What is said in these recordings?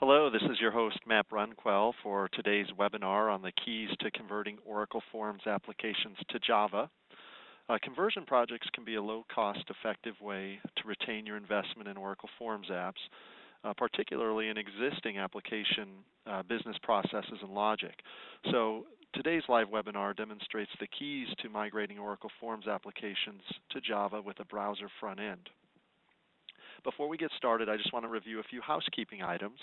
Hello, this is your host, Matt Brunquell, for today's webinar on the keys to converting Oracle Forms applications to Java. Conversion projects can be a low-cost, effective way to retain your investment in Oracle Forms apps, particularly in existing application business processes and logic. So today's live webinar demonstrates the keys to migrating Oracle Forms applications to Java with a browser front end. Before we get started, I just want to review a few housekeeping items.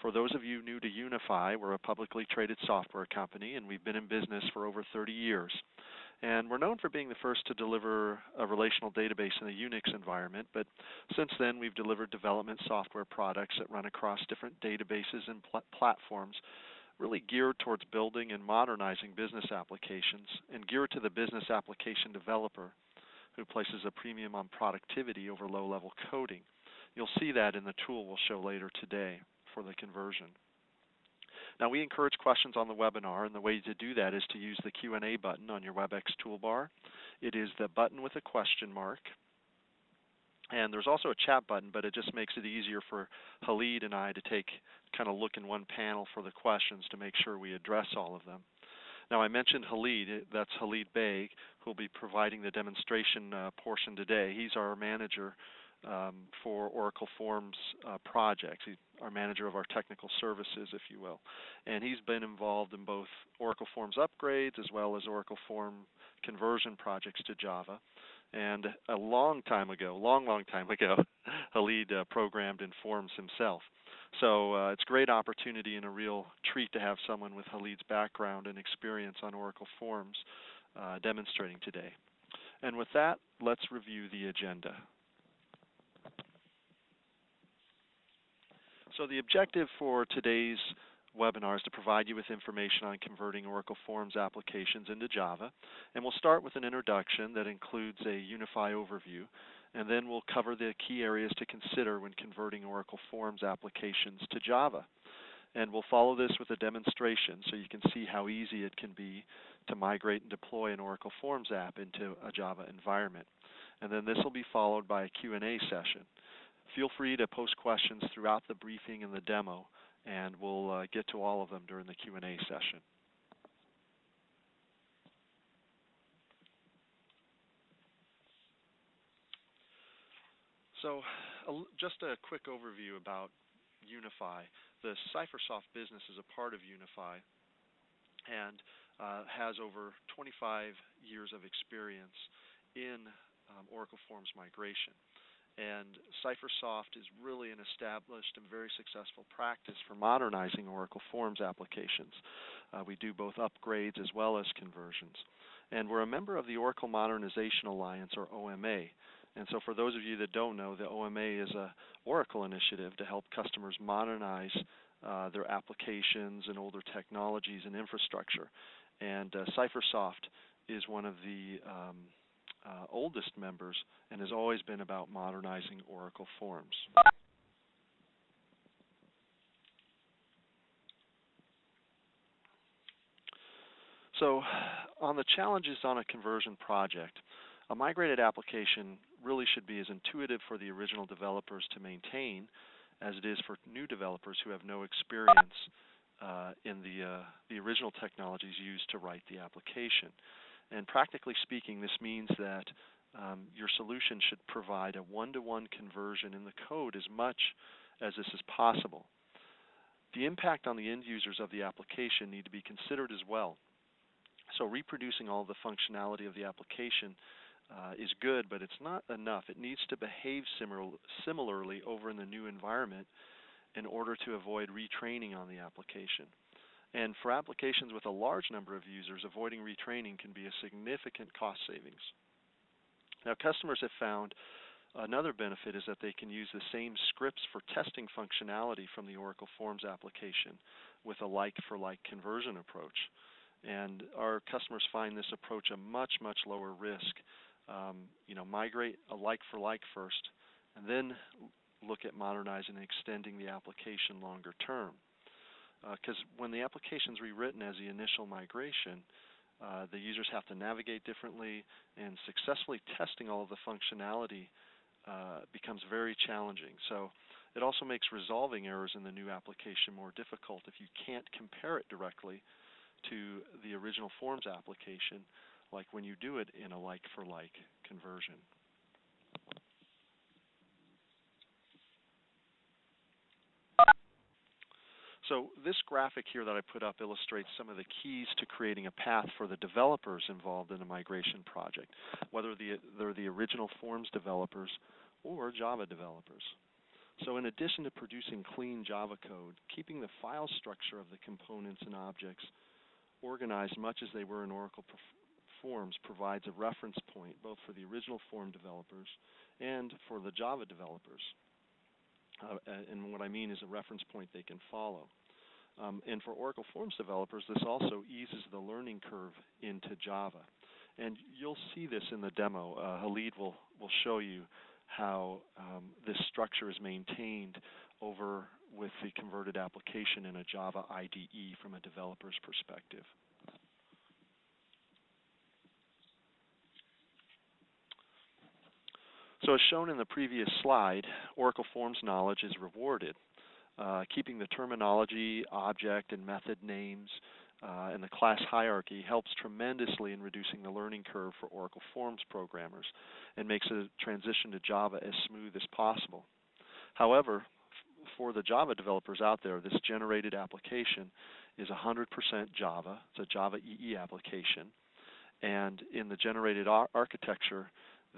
For those of you new to Unify, we're a publicly traded software company, and we've been in business for over 30 years. And we're known for being the first to deliver a relational database in a Unix environment, but since then we've delivered development software products that run across different databases and platforms, really geared towards building and modernizing business applications, and geared to the business application developer who places a premium on productivity over low-level coding. You'll see that in the tool we'll show later today for the conversion. Now, we encourage questions on the webinar, and the way to do that is to use the Q&A button on your WebEx toolbar. It is the button with a question mark. And there's also a chat button, but it just makes it easier for Khalid and I to kind of look in one panel for the questions to make sure we address all of them. Now, I mentioned Khalid. That's Khalid Beg, who will be providing the demonstration portion today. He's our manager for Oracle Forms projects. He's our manager of our technical services, if you will. And he's been involved in both Oracle Forms upgrades as well as Oracle Form conversion projects to Java. And a long time ago, long time ago, Khalid programmed in Forms himself. So it's a great opportunity and a real treat to have someone with Khalid's background and experience on Oracle Forms demonstrating today. And with that, let's review the agenda. So the objective for today's webinar is to provide you with information on converting Oracle Forms applications into Java. And we'll start with an introduction that includes a Unify overview. And then we'll cover the key areas to consider when converting Oracle Forms applications to Java. And we'll follow this with a demonstration so you can see how easy it can be to migrate and deploy an Oracle Forms app into a Java environment. And then this will be followed by a Q&A session. Feel free to post questions throughout the briefing and the demo, and we'll get to all of them during the Q&A session. So just a quick overview about Unify. The CipherSoft business is a part of Unify and has over 25 years of experience in Oracle Forms migration. And CipherSoft is really an established and very successful practice for modernizing Oracle Forms applications. We do both upgrades as well as conversions. And we're a member of the Oracle Modernization Alliance, or OMA. And so for those of you that don't know, the OMA is an Oracle initiative to help customers modernize their applications and older technologies and infrastructure. And CipherSoft is one of the oldest members and has always been about modernizing Oracle Forms. So on the challenges on a conversion project, a migrated application really should be as intuitive for the original developers to maintain as it is for new developers who have no experience in the original technologies used to write the application. And practically speaking, this means that your solution should provide a one-to-one conversion in the code as much as this is possible. The impact on the end users of the application need to be considered as well. So reproducing all the functionality of the application is good, but it's not enough. It needs to behave similarly over in the new environment in order to avoid retraining on the application. And for applications with a large number of users, avoiding retraining can be a significant cost savings. Now, customers have found another benefit is that they can use the same scripts for testing functionality from the Oracle Forms application with a like-for-like conversion approach. And our customers find this approach a much lower risk. Migrate a like-for-like first, and then look at modernizing and extending the application longer term. Because when the application is rewritten as the initial migration, the users have to navigate differently, and successfully testing all of the functionality becomes very challenging. So It also makes resolving errors in the new application more difficult if you can't compare it directly to the original forms application, like when you do it in a like-for-like conversion. So this graphic here that I put up illustrates some of the keys to creating a path for the developers involved in a migration project, whether they're the original forms developers or Java developers. So in addition to producing clean Java code, keeping the file structure of the components and objects organized much as they were in Oracle Forms provides a reference point both for the original form developers and for the Java developers. And what I mean is a reference point they can follow. And for Oracle Forms developers, this also eases the learning curve into Java. And you'll see this in the demo. Halid will show you how this structure is maintained over with the converted application in a Java IDE from a developer's perspective. So as shown in the previous slide, Oracle Forms knowledge is rewarded. Keeping the terminology, object, and method names and the class hierarchy helps tremendously in reducing the learning curve for Oracle Forms programmers and makes a transition to Java as smooth as possible. However, for the Java developers out there, this generated application is 100% Java. It's a Java EE application. And in the generated architecture,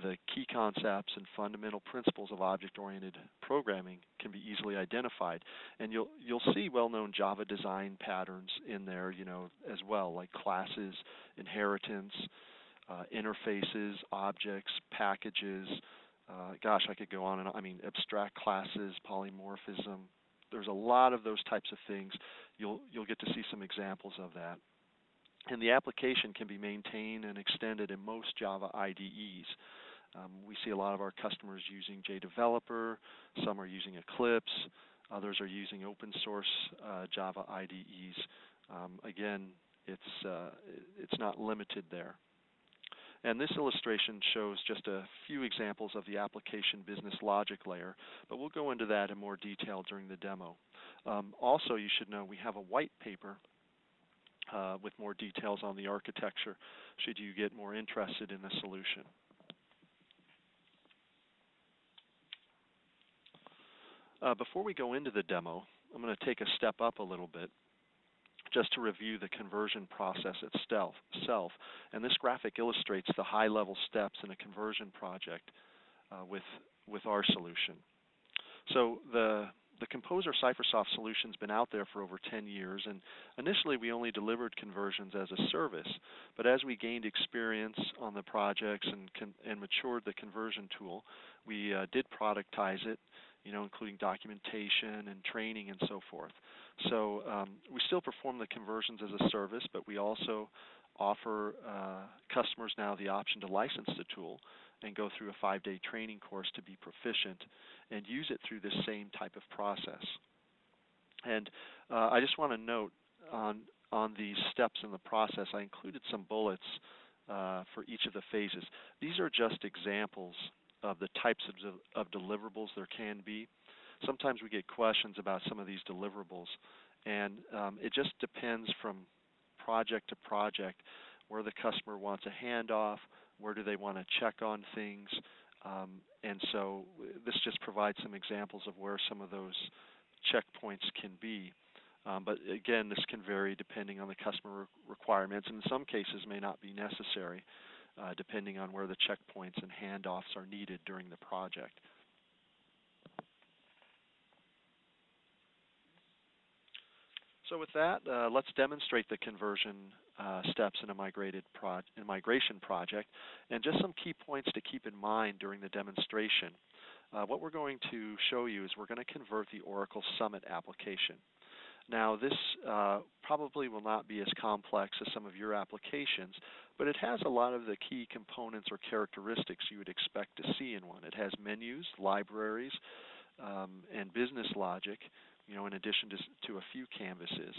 the key concepts and fundamental principles of object-oriented programming can be easily identified, and you'll see well-known Java design patterns in there, as well, like classes, inheritance, interfaces, objects, packages. Gosh, I could go on and on. I mean, abstract classes, polymorphism. There's a lot of those types of things. You'll get to see some examples of that. And the application can be maintained and extended in most Java IDEs. We see a lot of our customers using JDeveloper, some are using Eclipse, others are using open source Java IDEs. Again, it's not limited there. And this illustration shows just a few examples of the application business logic layer, but we'll go into that in more detail during the demo. Also, you should know we have a white paper with more details on the architecture should you get more interested in the solution. Before we go into the demo, I'm going to take a step up a little bit just to review the conversion process itself. And this graphic illustrates the high-level steps in a conversion project with our solution. So the Composer CipherSoft solution has been out there for over 10 years, and initially we only delivered conversions as a service. But as we gained experience on the projects and matured the conversion tool, we did productize it, including documentation and training and so forth. So we still perform the conversions as a service, but we also offer customers now the option to license the tool and go through a 5-day training course to be proficient and use it through this same type of process. And I just want to note on these steps in the process, I included some bullets for each of the phases. These are just examples of the types of deliverables there can be. Sometimes we get questions about some of these deliverables, and it just depends from project to project where the customer wants a handoff, where do they want to check on things, and so this just provides some examples of where some of those checkpoints can be. But again, this can vary depending on the customer requirements, and in some cases may not be necessary, depending on where the checkpoints and handoffs are needed during the project. So with that, let's demonstrate the conversion steps in a migration project, and just some key points to keep in mind during the demonstration. What we're going to show you is we're going to convert the Oracle Summit application. Now, this probably will not be as complex as some of your applications, but it has a lot of the key components or characteristics you would expect to see in one. It has menus, libraries, and business logic, in addition to a few canvases.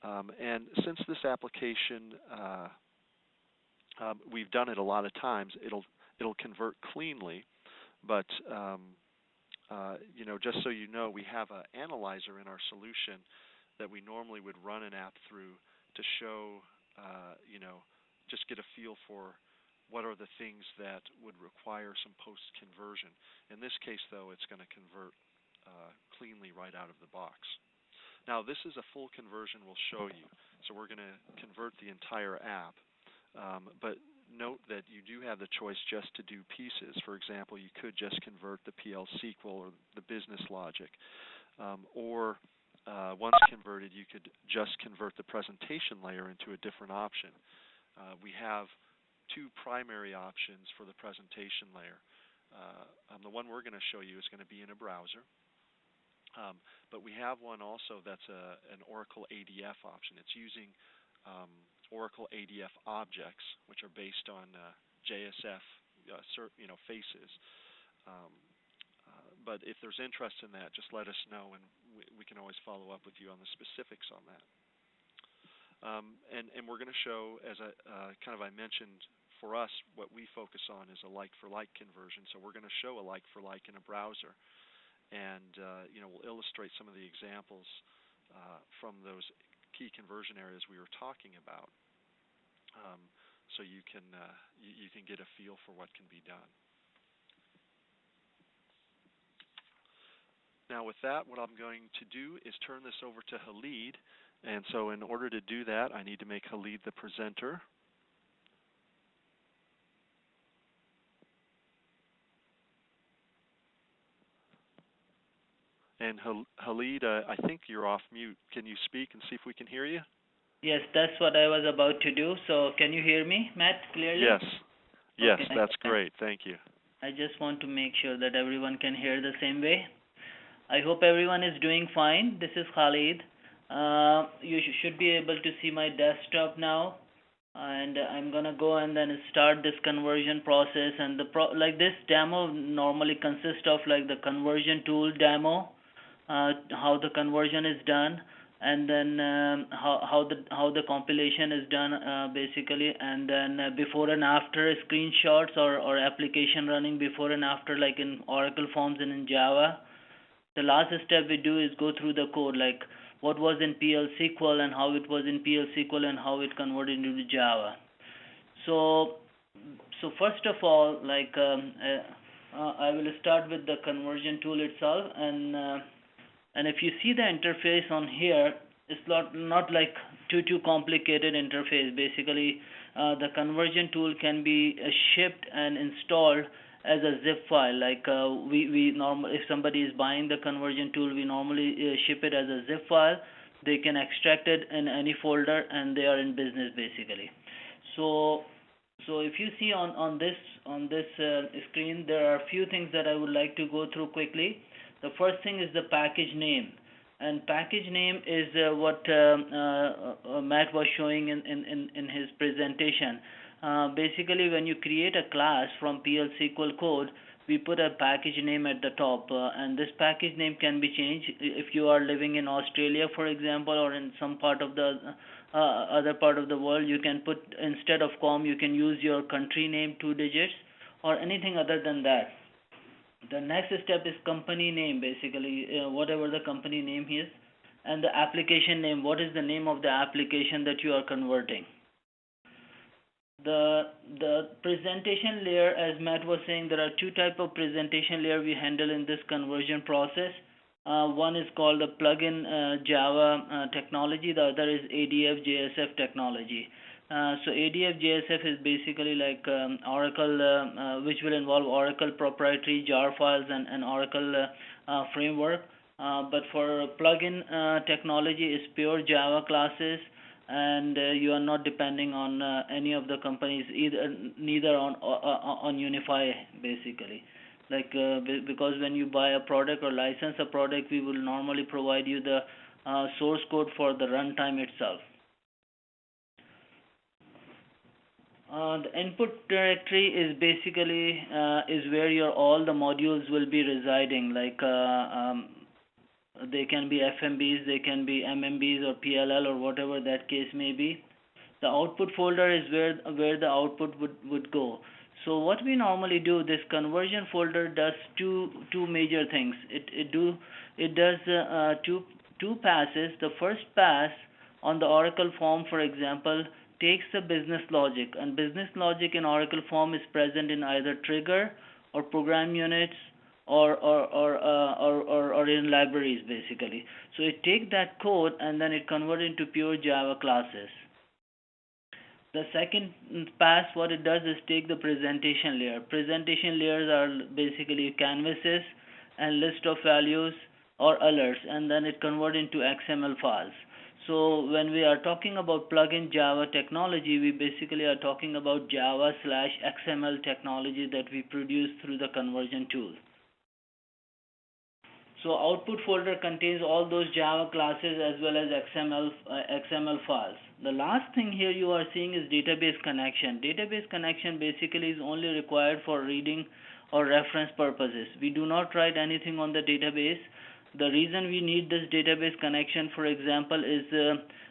And since this application, we've done it a lot of times, it'll convert cleanly, but just so you know, we have an analyzer in our solution that we normally would run an app through to show, just get a feel for what are the things that would require some post-conversion. In this case, though, it's going to convert cleanly right out of the box. Now, this is a full conversion we'll show you. So we're going to convert the entire app. But note that you do have the choice just to do pieces. For example, you could just convert the PL SQL or the business logic. Or once converted, you could just convert the presentation layer into a different option. We have two primary options for the presentation layer. The one we're going to show you is going to be in a browser. But we have one also that's an Oracle ADF option. It's using Oracle ADF objects, which are based on JSF faces. But if there's interest in that, just let us know, and we can always follow up with you on the specifics on that. And we're going to show, as I mentioned, for us, what we focus on is a like-for-like conversion. So we're going to show a like-for-like in a browser. And we'll illustrate some of the examples from those key conversion areas we were talking about, so you can get a feel for what can be done. Now, with that, what I'm going to do is turn this over to Khalid. And so, in order to do that, I need to make Khalid the presenter. And Khalid, I think you're off mute. Can you speak and see if we can hear you? Yes, that's what I was about to do. So can you hear me, Matt, clearly? Yes. Yes, okay. That's great. Thank you. I just want to make sure that everyone can hear the same way. I hope everyone is doing fine. This is Khalid. You should be able to see my desktop now. And I'm gonna go and then start this conversion process. And this demo normally consists of like the conversion tool demo, how the conversion is done, and then how the compilation is done basically, and then before and after screenshots or application running before and after, like in Oracle Forms and in Java. The last step we do is go through the code, like what was in PL SQL and how it was in PL SQL and how it converted into Java. So first of all, I will start with the conversion tool itself, and if you see the interface on here, it's not like too complicated interface. Basically, the conversion tool can be shipped and installed as a zip file. Like we normally, if somebody is buying the conversion tool, we normally ship it as a zip file. They can extract it in any folder, and they are in business basically. So if you see on this screen, there are a few things that I would like to go through quickly. The first thing is the package name, and package name is what Matt was showing in his presentation. Basically, when you create a class from PL SQL code, we put a package name at the top, and this package name can be changed. If you are living in Australia, for example, or in some part of the other part of the world, you can put, instead of COM, you can use your country name, 2 digits, or anything other than that. The next step is company name, basically, whatever the company name is, and the application name. What is the name of the application that you are converting? The presentation layer, as Matt was saying, there are two types of presentation layer we handle in this conversion process. One is called the plugin Java technology. The other is ADF JSF technology. So ADF JSF is basically like Oracle, which will involve Oracle proprietary jar files and Oracle framework. But for plugin technology, is pure Java classes, and you are not depending on any of the companies, neither on Unify basically. Like because when you buy a product or license a product, we will normally provide you the source code for the runtime itself. The input directory is basically is where all the modules will be residing. Like they can be FMBs, they can be MMBs or PLL or whatever that case may be. The output folder is where the output would go. So what we normally do, this conversion folder does two major things. It does two passes. The first pass on the Oracle form, for example, takes the business logic, and business logic in Oracle form is present in either trigger or program units or in libraries basically. So it takes that code and then it converts into pure Java classes. The second pass, what it does is take the presentation layer. Presentation layers are basically canvases and list of values or alerts, and then it converts into XML files. So when we are talking about plugin Java technology, we basically are talking about Java/XML technology that we produce through the conversion tool. So output folder contains all those Java classes as well as XML files. The last thing here you are seeing is database connection. Database connection basically is only required for reading or reference purposes. We do not write anything on the database. The reason we need this database connection, for example, is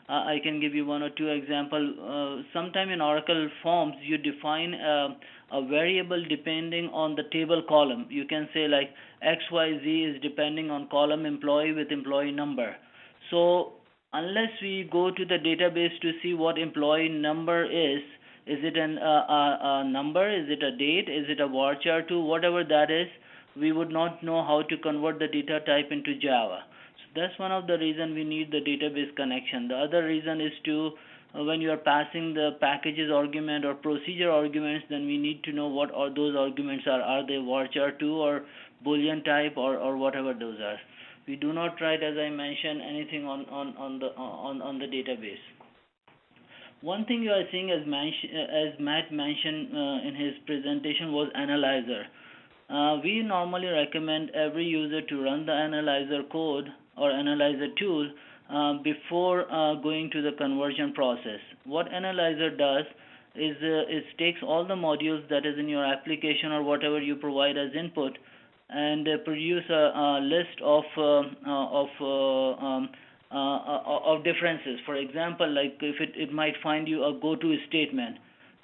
I can give you one or two examples. Sometime in Oracle forms, you define a variable depending on the table column. You can say like XYZ is depending on column employee with employee number. So unless we go to the database to see what employee number is it a number, is it a date, is it a varchar 2, whatever that is, we would not know how to convert the data type into Java. So that's one of the reason we need the database connection. The other reason is to when you are passing the packages argument or procedure arguments, then we need to know what are those arguments are. Are they varchar 2 or boolean type or whatever those are. We do not write, as I mentioned, anything on the database. One thing you are seeing, as Matt mentioned in his presentation, was analyzer. We normally recommend every user to run the analyzer code or analyzer tool before going to the conversion process. What analyzer does is it takes all the modules that is in your application or whatever you provide as input and produce a list of differences. For example, like if it might find you a go-to statement.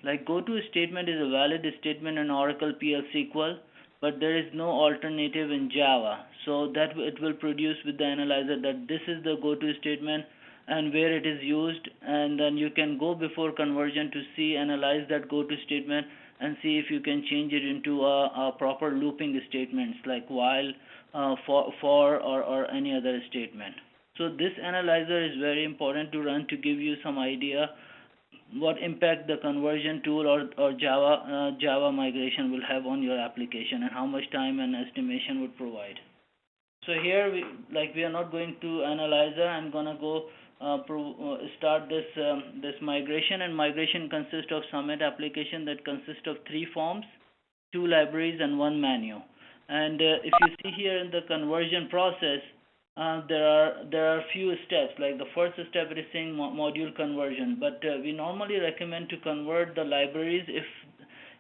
Like go-to statement is a valid statement in Oracle PL SQL, but there is no alternative in Java. So that it will produce with the analyzer that this is the go-to statement and where it is used, and then you can go before conversion to analyze that go-to statement and see if you can change it into a proper looping statements like while, for or any other statement. So this analyzer is very important to run to give you some idea what impact the conversion tool or Java migration will have on your application and how much time and estimation would provide. So here we are not going to analyzer. I'm gonna go start this migration, and migration consists of Summit application that consists of 3 forms, 2 libraries, and 1 menu. And if you see here in the conversion process, there are few steps. Like the first step it is saying module conversion, but we normally recommend to convert the libraries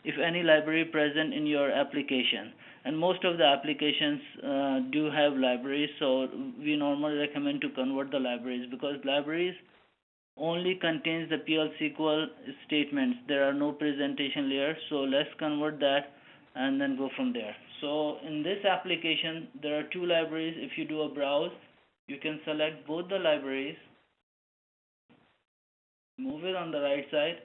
if any library present in your application. And most of the applications do have libraries, so we normally recommend to convert the libraries because libraries only contains the PL SQL statements. There are no presentation layers, so let's convert that and then go from there. So in this application, there are 2 libraries. If you do a browse, you can select both the libraries, move it on the right side,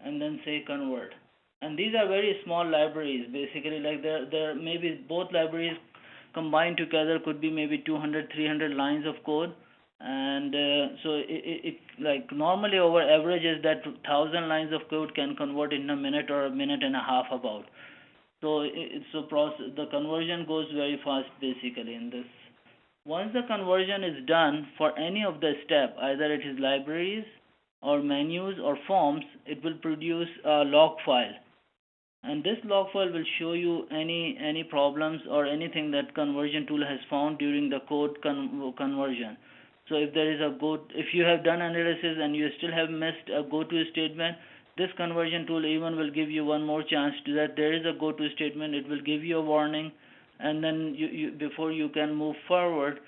and then say convert. And these are very small libraries, basically. Like there maybe both libraries combined together could be maybe 200, 300 lines of code. And so it like normally our average is that 1,000 lines of code can convert in a minute or a minute and a half about. So the conversion goes very fast basically in this. Once the conversion is done for any of the step, either it is libraries or menus or forms, it will produce a log file. And this log file will show you any problems or anything that conversion tool has found during the code conversion. So if there is if you have done analysis and you still have missed a go-to statement, this conversion tool even will give you one more chance to that there is a go-to statement. It will give you a warning, and then before you can move forward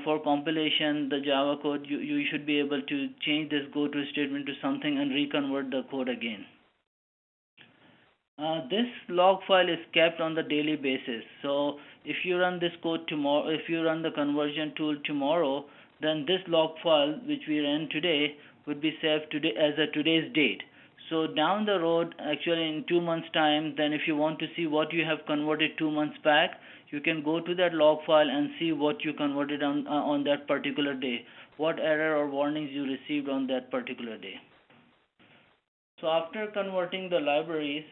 for compilation the Java code, you should be able to change this go-to statement to something and reconvert the code again. This log file is kept on the daily basis. So if you run this code tomorrow, if you run the conversion tool tomorrow, then this log file which we ran today would be saved today as a today's date. So down the road, actually in 2 months time, then if you want to see what you have converted 2 months back, you can go to that log file and see what you converted on that particular day, what error or warnings you received on that particular day. So after converting the libraries,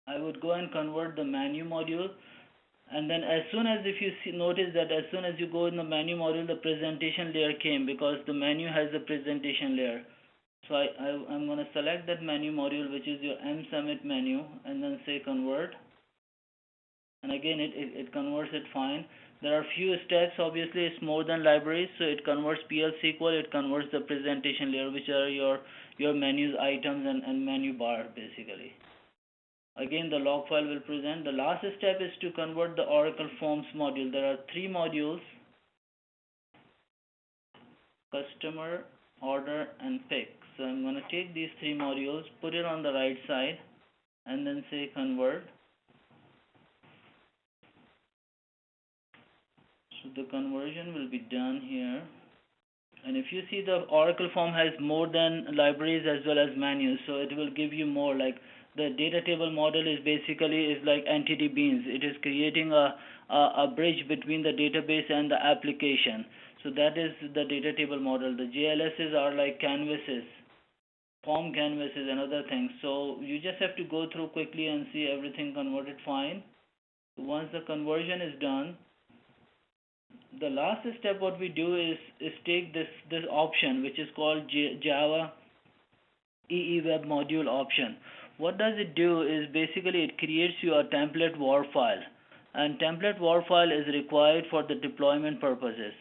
I would go and convert the menu module, and then as soon as if you notice that as soon as you go in the menu module, the presentation layer came because the menu has a presentation layer. So I'm going to select that menu module, which is your mSubmit menu, and then say convert, and again it converts it fine. There are few steps, obviously it's more than libraries, so it converts PL SQL, it converts the presentation layer, which are your menus, items, and menu bar basically. Again, the log file will present. The last step is to convert the Oracle Forms module. There are three modules: customer, order, and pick. So I'm going to take these three modules, put it on the right side, and then say convert. So the conversion will be done here. And if you see, the Oracle form has more than libraries as well as menus, so it will give you more. Like the data table model is basically is like entity beans. It is creating a bridge between the database and the application. So that is the data table model. The JLSs are like canvases, form canvases and other things. So you just have to go through quickly and see everything converted fine. Once the conversion is done, the last step what we do is take this option which is called Java EE Web Module option. What does it do is basically it creates you a template WAR file, and template WAR file is required for the deployment purposes.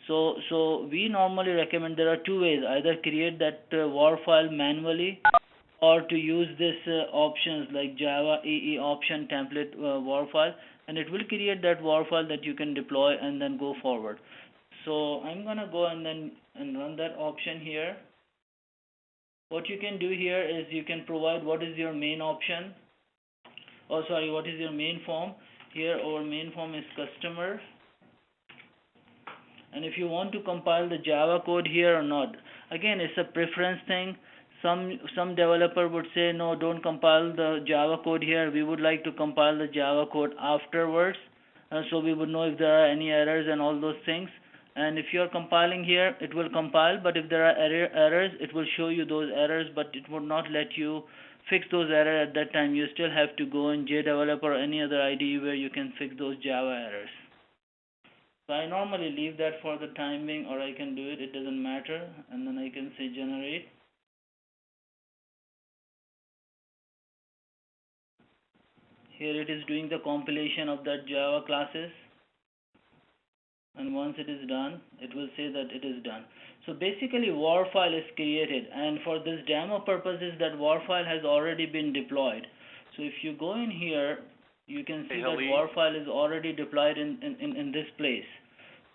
So we normally recommend there are two ways: either create that WAR file manually, or to use this options like Java EE option template WAR file, and it will create that WAR file that you can deploy and then go forward. So I'm gonna go and run that option here. What you can do here is you can provide what is your main option. Oh, sorry, what is your main form? Here our main form is customer, and if you want to compile the Java code here or not, again it's a preference thing. Some developer would say no, don't compile the Java code here. We would like to compile the Java code afterwards, so we would know if there are any errors and all those things. And if you are compiling here, it will compile, but if there are errors, it will show you those errors, but it would not let you fix those errors at that time. You still have to go in JDevelop or any other IDE where you can fix those Java errors. So I normally leave that for the time being, or I can do it, it doesn't matter, and then I can say generate. Here it is doing the compilation of that Java classes, and once it is done, it will say that it is done. So basically WAR file is created, and for this demo purposes that WAR file has already been deployed. So if you go in here, you can see that WAR file is already deployed in this place.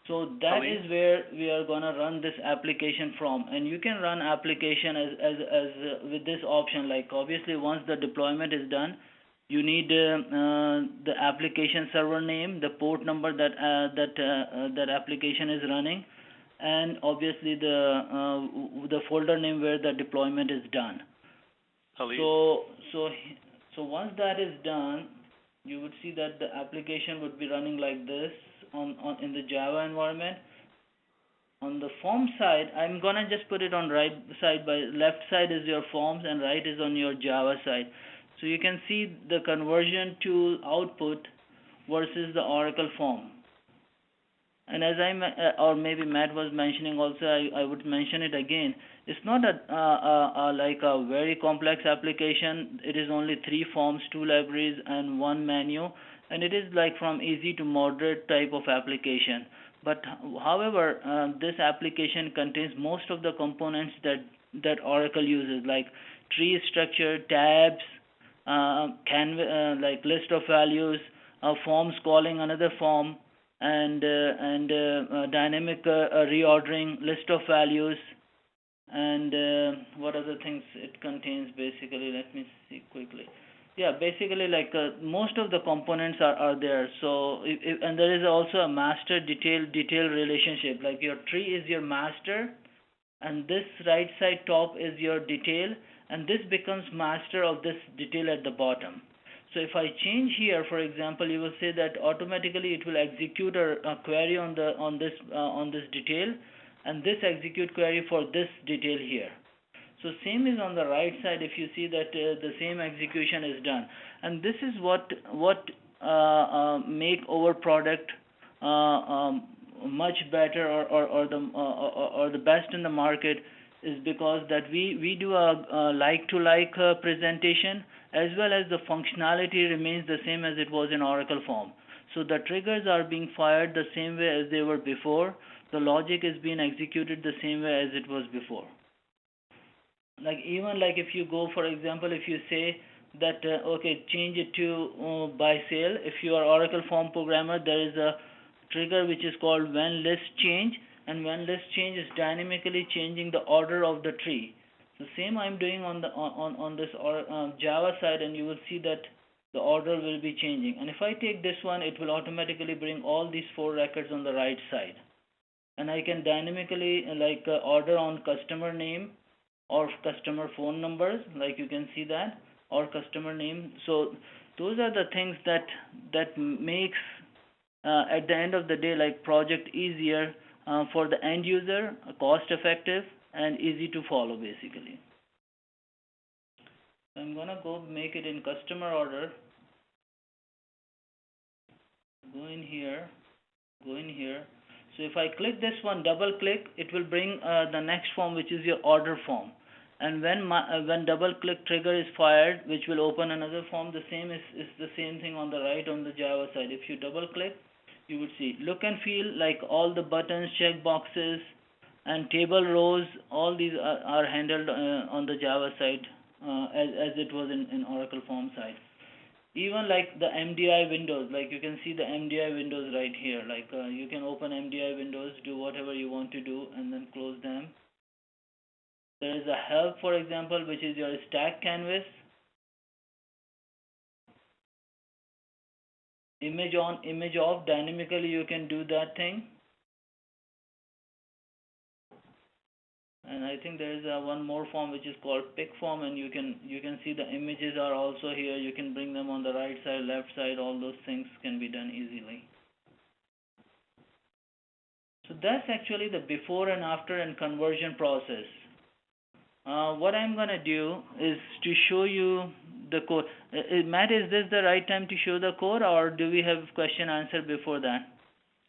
So that is where we are gonna run this application from, and you can run application as with this option. Like obviously once the deployment is done, you need the application server name, the port number that application is running, and obviously the folder name where the deployment is done. So once that is done, you would see that the application would be running like this on in the Java environment. On the form side, I'm gonna just put it on right side. By left side is your forms and right is on your Java side. So you can see the conversion tool output versus the Oracle form. And as or maybe Matt was mentioning also, I would mention it again. It's not like a very complex application. It is only 3 forms, 2 libraries, and 1 menu, and it is like from easy to moderate type of application. But however, this application contains most of the components that Oracle uses, like tree structure, tabs, like list of values, forms calling another form, and dynamic reordering, list of values, And what other things it contains basically, let me see quickly. Yeah, basically like most of the components are there. So and there is also a master detail relationship, like your tree is your master, and this right side top is your detail, and this becomes master of this detail at the bottom. So if I change here, for example, you will say that automatically it will execute a query on this detail, and this execute query for this detail here. So same is on the right side. If you see that the same execution is done, and this is what make our product much better, or the best in the market, is because that we do a like to like presentation, as well as the functionality remains the same as it was in Oracle form. So the triggers are being fired the same way as they were before. The logic is being executed the same way as it was before. Like even like if you go, for example, if you say that okay, change it to by sale. If you are Oracle form programmer, there is a trigger which is called when list change, and when list change is dynamically changing the order of the tree. So same I'm doing on the on this Java side, and you will see that the order will be changing. And if I take this one, it will automatically bring all these 4 records on the right side, and I can dynamically order on customer name or customer phone numbers, like you can see that, or customer name. So those are the things that makes at the end of the day, like project easier for the end user, cost effective, and easy to follow basically. So I'm gonna go make it in customer order. Go in here, go in here. So if I click this one, double click, it will bring the next form, which is your order form. And when double click trigger is fired, which will open another form, the same is the same thing on the right on the Java side. If you double click, you would see look and feel like all the buttons, check boxes, and table rows, all these are handled on the Java side as it was in Oracle form side. Even like the MDI windows, like you can see the MDI windows right here. Like you can open MDI windows, do whatever you want to do, and then close them. There is a help, for example, which is your stack canvas. Image on, image off, dynamically you can do that thing. And I think there is one more form which is called pick form, and you can see the images are also here. You can bring them on the right side, left side. All those things can be done easily. So that's actually the before and after and conversion process. What I'm gonna do is to show you the code. Matt, is this the right time to show the code, or do we have question answer before that?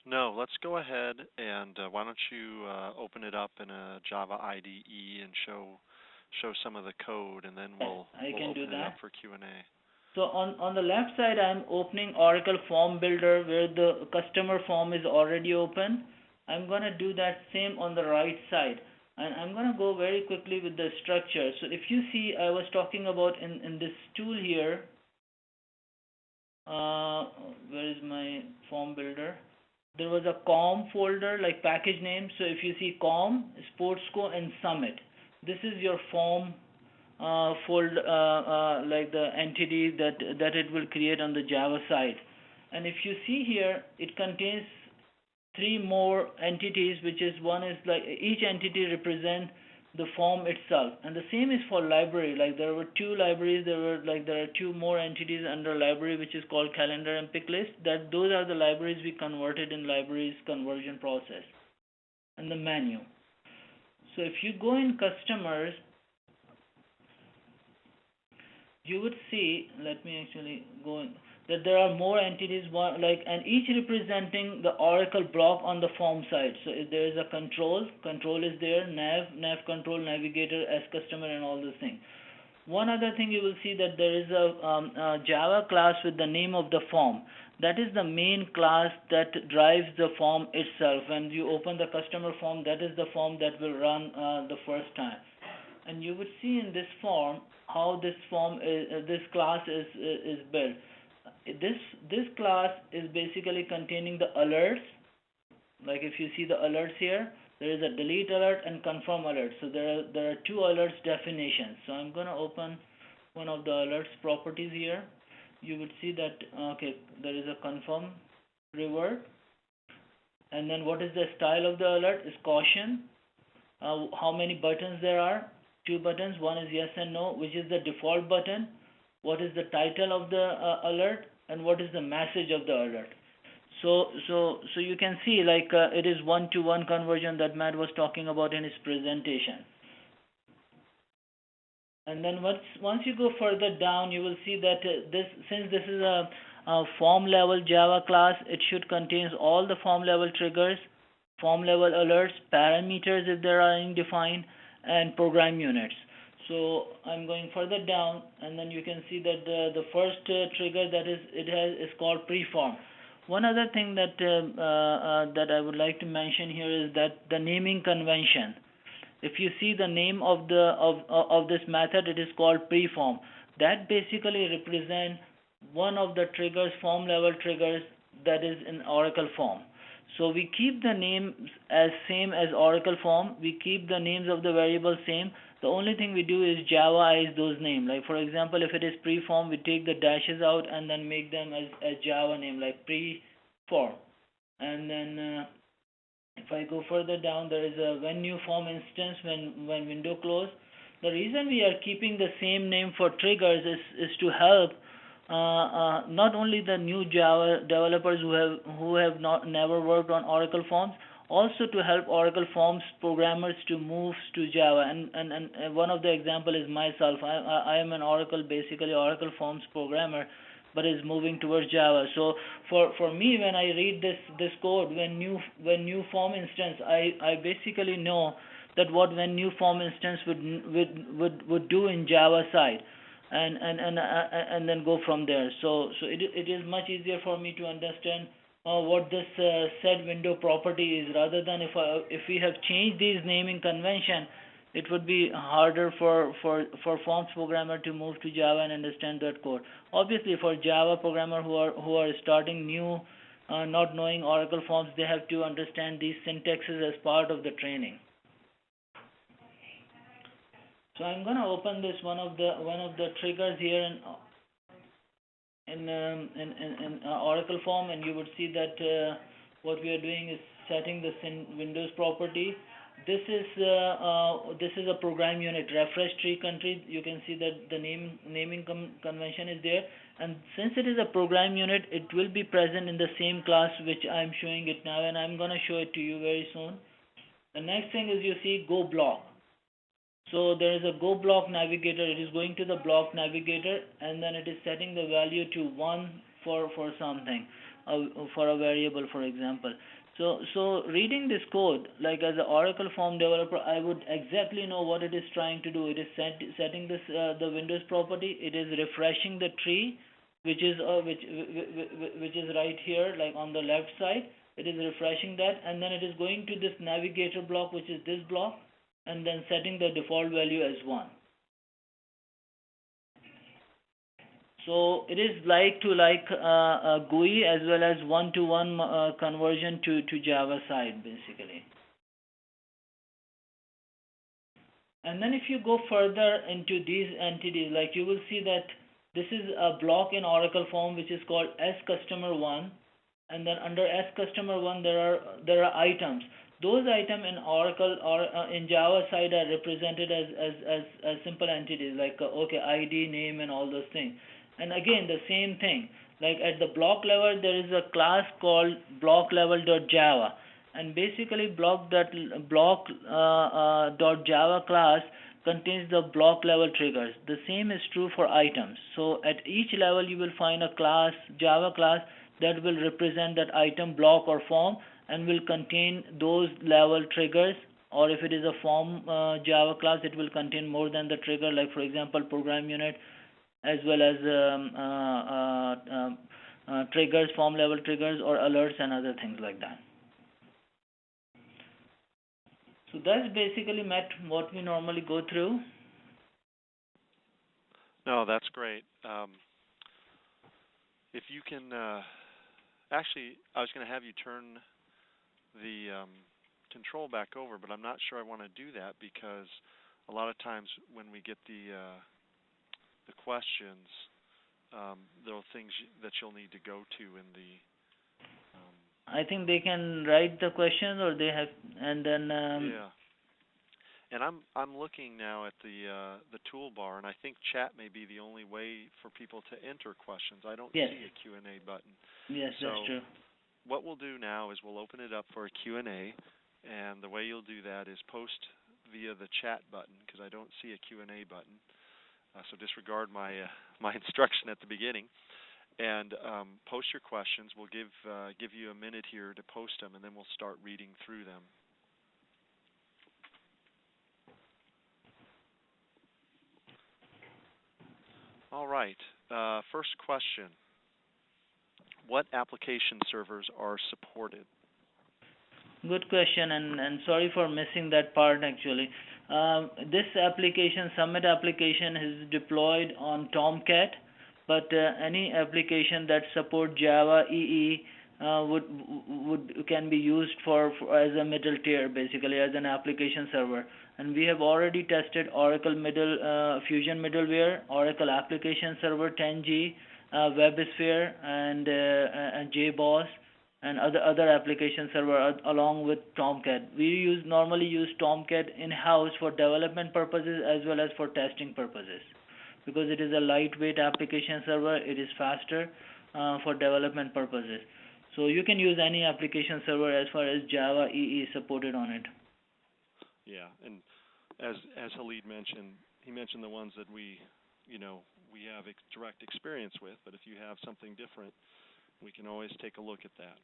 No, let's go ahead and why don't you open it up in a Java IDE and show some of the code, and then we'll open it up for Q&A. So on the left side, I'm opening Oracle Form Builder where the customer form is already open. I'm gonna do that same on the right side, and I'm gonna go very quickly with the structure. So if you see, I was talking about in this tool here. Where is my form builder? There was a COM folder, like package name. So if you see COM, Sportsco, and Summit, this is your form folder, like the entity that it will create on the Java side. And if you see here, it contains 3 more entities, which is one is like each entity represents the form itself, and the same is for library. Like there were 2 libraries, there are 2 more entities under library, which is called calendar and pick list. Those are the libraries we converted in libraries conversion process. And the menu. So if you go in customers, you would see, let me actually go in, that there are more entities, and each representing the Oracle block on the form side. So if there is a control is there, nav control, navigator, as customer, and all those things. One other thing you will see that there is a Java class with the name of the form. That is the main class that drives the form itself. When you open the customer form, that is the form that will run the first time. And you would see in this form how this class is built. This class is basically containing the alerts, Like if you see the alerts here, there is a delete alert and confirm alert. So there are two alerts definitions. So I'm gonna open one of the alerts properties here. You would see that okay, there is a confirm reward, and then what is the style of the alert is caution. How many buttons there are? Two buttons. One is yes and no, which is the default button. What is the title of the alert, and what is the message of the alert? So you can see like it is one-to-one conversion that Matt was talking about in his presentation. And then once you go further down, you will see that since this is a form level Java class, it should contain all the form level triggers, form level alerts, parameters if there are any defined, and program units. So I'm going further down, and then you can see that the first trigger that is called preform. One other thing that that I would like to mention here is that the naming convention. If you see the name of this method, it is called preform. That basically represents one of the triggers, form level triggers, that is in Oracle form. So we keep the names as same as Oracle form. We keep the names of the variables same. The only thing we do is Javaize those names. Like for example, if it is preform, we take the dashes out and then make them as Java name, like preform. And then if I go further down, there is a when new form instance when window close. The reason we are keeping the same name for triggers is to help not only the new Java developers who have not never worked on Oracle Forms, also to help Oracle Forms programmers to move to Java. And one of the example is myself. I am an basically Oracle Forms programmer, but is moving towards Java. So for me, when I read this code, when new form instance, I basically know that what when new form instance would do in Java side, and then go from there. So it is much easier for me to understand what this set window property is, rather than if we have changed these naming convention, it would be harder for forms programmer to move to Java and understand that code. Obviously, for Java programmer who are starting new, not knowing Oracle Forms, they have to understand these syntaxes as part of the training. So I'm gonna open this one of the triggers here in Oracle Form, and you would see that what we are doing is setting the Windows property. This is a program unit, refresh tree country. You can see that the naming convention is there, and since it is a program unit, it will be present in the same class which I am showing it now, and I'm gonna show it to you very soon. The next thing is you see go block. So there is a go block navigator. It is going to the block navigator, and then it is setting the value to 1 for something, for a variable, for example. So reading this code, like as an Oracle Form developer, I would exactly know what it is trying to do. It is setting this the Windows property. It is refreshing the tree, which is right here, like on the left side. It is refreshing that, and then it is going to this navigator block, which is this block, and then setting the default value as 1. So it is like a GUI as well as one-to-one conversion to Java side, basically. And then if you go further into these entities, like you will see that this is a block in Oracle Form which is called sCustomer1, and then under sCustomer1 there are items. Those items in Oracle or in Java side are represented as simple entities like okay, ID, name, and all those things. And again, the same thing. Like at the block level, there is a class called blocklevel.java, and basically block.java class contains the block level triggers. The same is true for items. So at each level, you will find a class, Java class, that will represent that item, block, or form, and will contain those level triggers. Or if it is a form Java class, it will contain more than the trigger, like for example program unit, as well as triggers, form level triggers, or alerts and other things like that. So that's basically what we normally go through. No, that's great. If you can, actually, I was going to have you turn control back over, but I'm not sure I want to do that because a lot of times when we get the questions, there are things that you'll need to go to in the I think they can write the questions, or they have, and then yeah. And I'm looking now at the toolbar, and I think chat may be the only way for people to enter questions. I don't yes, see a Q&A button. yes, that's So true. what we'll do now is we'll open it up for a Q&A, and the way you'll do that is post via the chat button because I don't see a Q&A button. So disregard my my instruction at the beginning, and post your questions. We'll give you a minute here to post them, and then we'll start reading through them. All right. First question. What application servers are supported? Good question, and sorry for missing that part actually. This application, Summit application, is deployed on Tomcat, but any application that support Java EE would can be used for as a middle tier, basically as an application server. And we have already tested Oracle Fusion middleware, Oracle Application Server 10G, WebSphere, and JBoss, and other application server along with Tomcat. We normally use Tomcat in-house for development purposes as well as for testing purposes, because it is a lightweight application server. It is faster for development purposes. So you can use any application server as far as Java EE is supported on it. Yeah, and as Khalid mentioned, he mentioned the ones that we have direct experience with. But if you have something different, we can always take a look at that.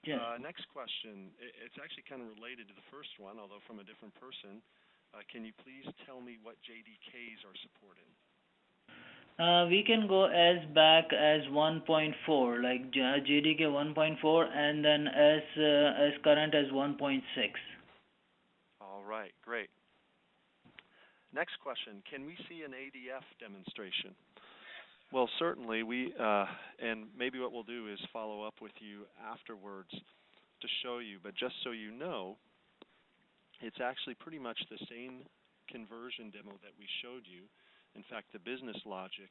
Yes. Next question. It's actually kind of related to the first one, although from a different person. Can you please tell me what JDKs are supported? We can go as back as 1.4, like JDK 1.4, and then as current as 1.6. All right, great. Next question. Can we see an ADF demonstration? Well, certainly. And maybe what we'll do is follow up with you afterwards to show you. But just so you know, it's actually pretty much the same conversion demo that we showed you. In fact, the business logic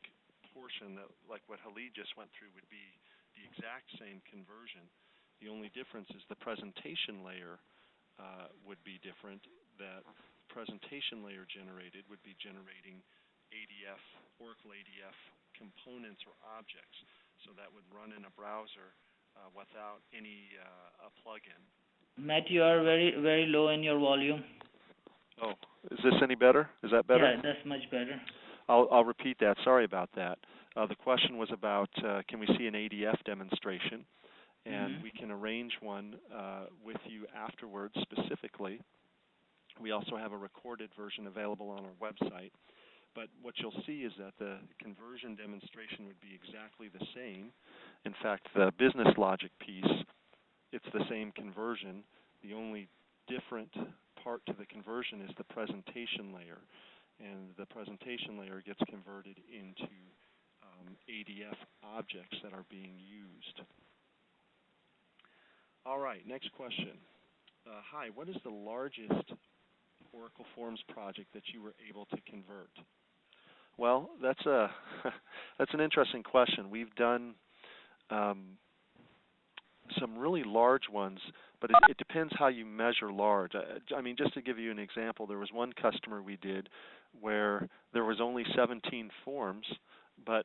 portion, like what Khalid just went through, would be the exact same conversion. The only difference is the presentation layer would be different. That presentation layer generated would be generating ADF, Oracle ADF components or objects. So that would run in a browser without any a plugin. Matt, you are very, very low in your volume. Oh, is this any better? Is that better? Yeah, that's much better. I'll repeat that. Sorry about that. The question was about can we see an ADF demonstration, and we can arrange one with you afterwards specifically. We also have a recorded version available on our website. But what you'll see is that the conversion demonstration would be exactly the same. In fact, the business logic piece, it's the same conversion. The only different part to the conversion is the presentation layer. And the presentation layer gets converted into ADF objects that are being used. All right, next question. Hi, what is the largest Oracle Forms project that you were able to convert? Well, that's an interesting question. We've done some really large ones, but it depends how you measure large. I mean, just to give you an example, there was one customer we did where there was only 17 forms, but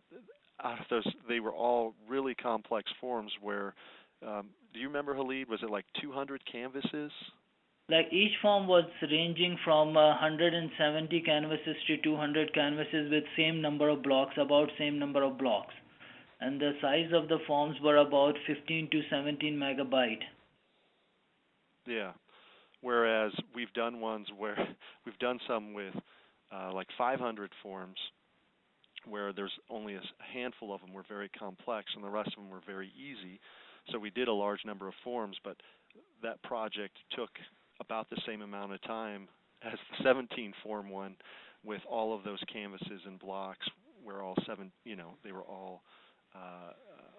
out of those, they were all really complex forms where, do you remember, Khalid, was it like 200 canvases? Like each form was ranging from 170 canvases to 200 canvases with same number of blocks, about same number of blocks. And the size of the forms were about 15 to 17 megabyte. Yeah. Whereas we've done ones where we've done some with like 500 forms where there's only a handful of them were very complex and the rest of them were very easy. So we did a large number of forms, but that project took about the same amount of time as the 17 form one, with all of those canvases and blocks were all they were all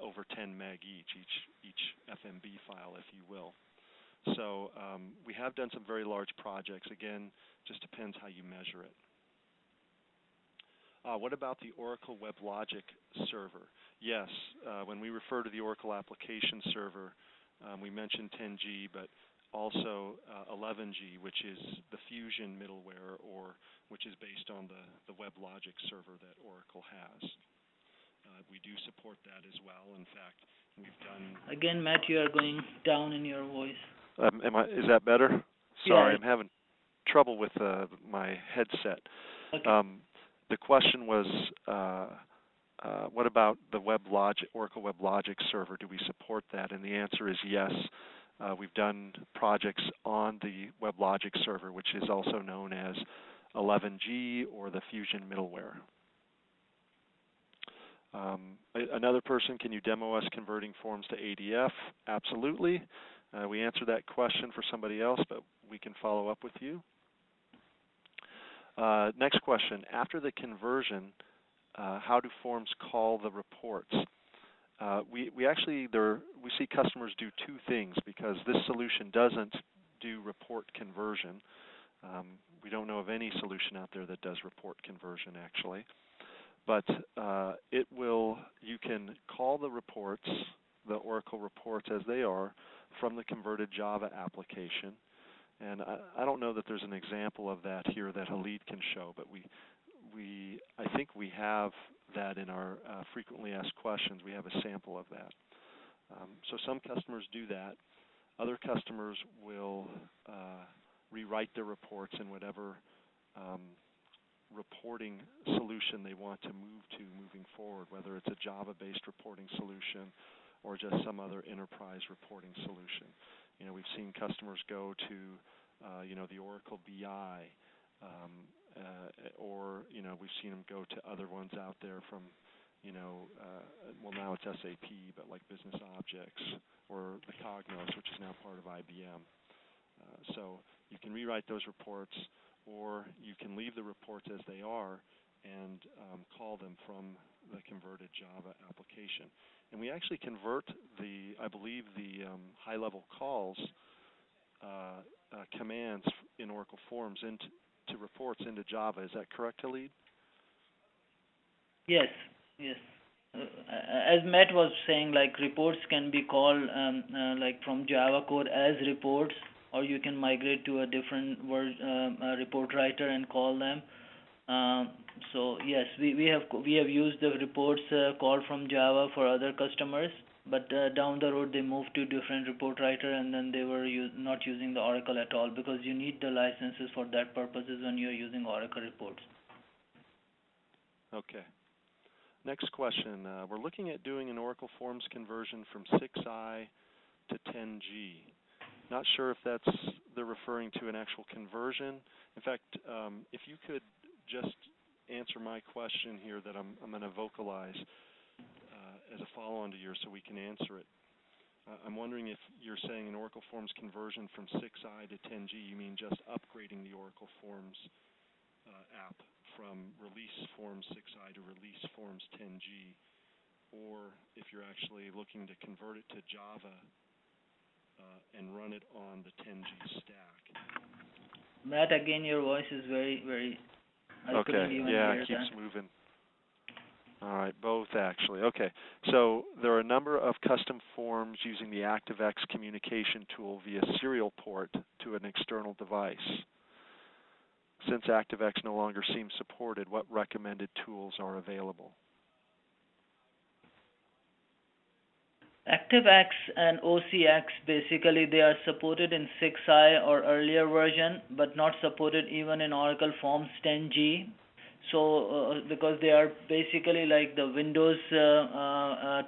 over 10 meg each FMB file, if you will. So we have done some very large projects. Again, just depends how you measure it. What about the Oracle WebLogic server? Yes, when we refer to the Oracle Application Server, we mentioned 10G, but also 11G, which is the Fusion middleware, or which is based on the WebLogic server that Oracle has. We do support that as well. In fact, we've done... Again, Matt, you are going down in your voice. Is that better? Sorry, Yeah. I'm having trouble with my headset. Okay. The question was, what about the Oracle WebLogic server? Do we support that? And the answer is yes. We've done projects on the WebLogic server, which is also known as 11G or the Fusion middleware. Another person, can you demo us converting forms to ADF? Absolutely. We answered that question for somebody else, but we can follow up with you. Next question. After the conversion, how do forms call the reports? We see customers do two things, because this solution doesn't do report conversion. We don't know of any solution out there that does report conversion, actually. But you can call the reports, the Oracle reports as they are, from the converted Java application. And I don't know that there's an example of that here that Khalid can show, but I think we have that in our frequently asked questions. We have a sample of that. So some customers do that. Other customers will rewrite their reports in whatever reporting solution they want to move to moving forward, whether it's a Java-based reporting solution or just some other enterprise reporting solution. We've seen customers go to, the Oracle BI, or we've seen them go to other ones out there from, well, now it's SAP, but like Business Objects or the Cognos, which is now part of IBM. So you can rewrite those reports, or you can leave the reports as they are and call them from the converted Java application. And we actually convert I believe the high-level calls commands in Oracle Forms into reports into Java. Is that correct, Khalid? Yes. As Matt was saying, like reports can be called like from Java code as reports, or you can migrate to a different report writer and call them. So yes, we have used the reports called from Java for other customers, but down the road they moved to different report writer, and then they were not using the Oracle at all, because you need the licenses for that purposes when you are using Oracle reports. Okay. Next question. We're looking at doing an Oracle Forms conversion from 6i to 10G. Not sure if they're referring to an actual conversion. In fact, if you could just answer my question here that I'm going to vocalize as a follow-on to yours so we can answer it. I'm wondering if you're saying an Oracle Forms conversion from 6i to 10G, you mean just upgrading the Oracle Forms app from Release Forms 6i to Release Forms 10G, or if you're actually looking to convert it to Java and run it on the 10G stack. Matt, again, your voice is very, very... Okay, yeah, it keeps moving. All right, both actually. Okay, so there are a number of custom forms using the ActiveX communication tool via serial port to an external device. Since ActiveX no longer seems supported, what recommended tools are available? ActiveX and OCX, basically they are supported in 6i or earlier version, but not supported even in Oracle Forms 10G. So because they are basically like the Windows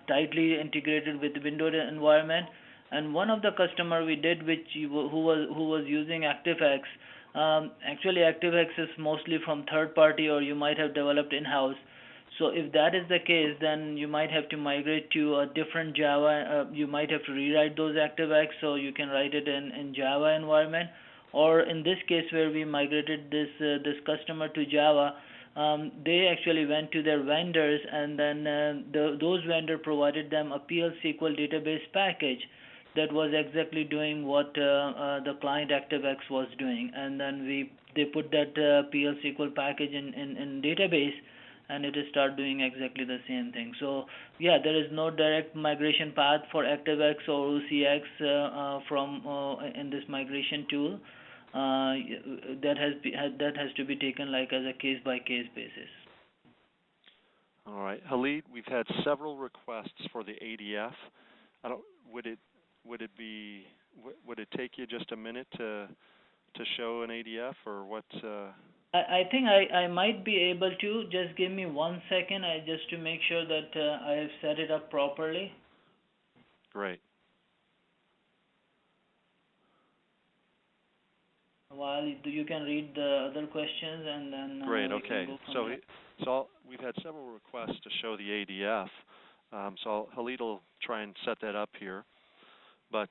tightly integrated with the Windows environment. And one of the customer we did, who was using ActiveX, actually ActiveX is mostly from third party, or you might have developed in-house. So if that is the case, then you might have to migrate to a different Java. You might have to rewrite those ActiveX so you can write it in Java environment. Or in this case where we migrated this customer to Java, they actually went to their vendors, and then those vendors provided them a PL SQL database package that was exactly doing what the client ActiveX was doing, and then they put that PL SQL package in database, and it start doing exactly the same thing. So yeah, there is no direct migration path for ActiveX or OCX from in this migration tool. That has to be taken like as a case by case basis. All right, Khalid, we've had several requests for the ADF. I don't. Would it take you just a minute to show an ADF, or what? I think I might be able to. Just give me 1 second, just to make sure that I have set it up properly. Great. While you can read the other questions, and then Great. we Okay. can go from there. So we've had several requests to show the ADF. So Khalid will try and set that up here. But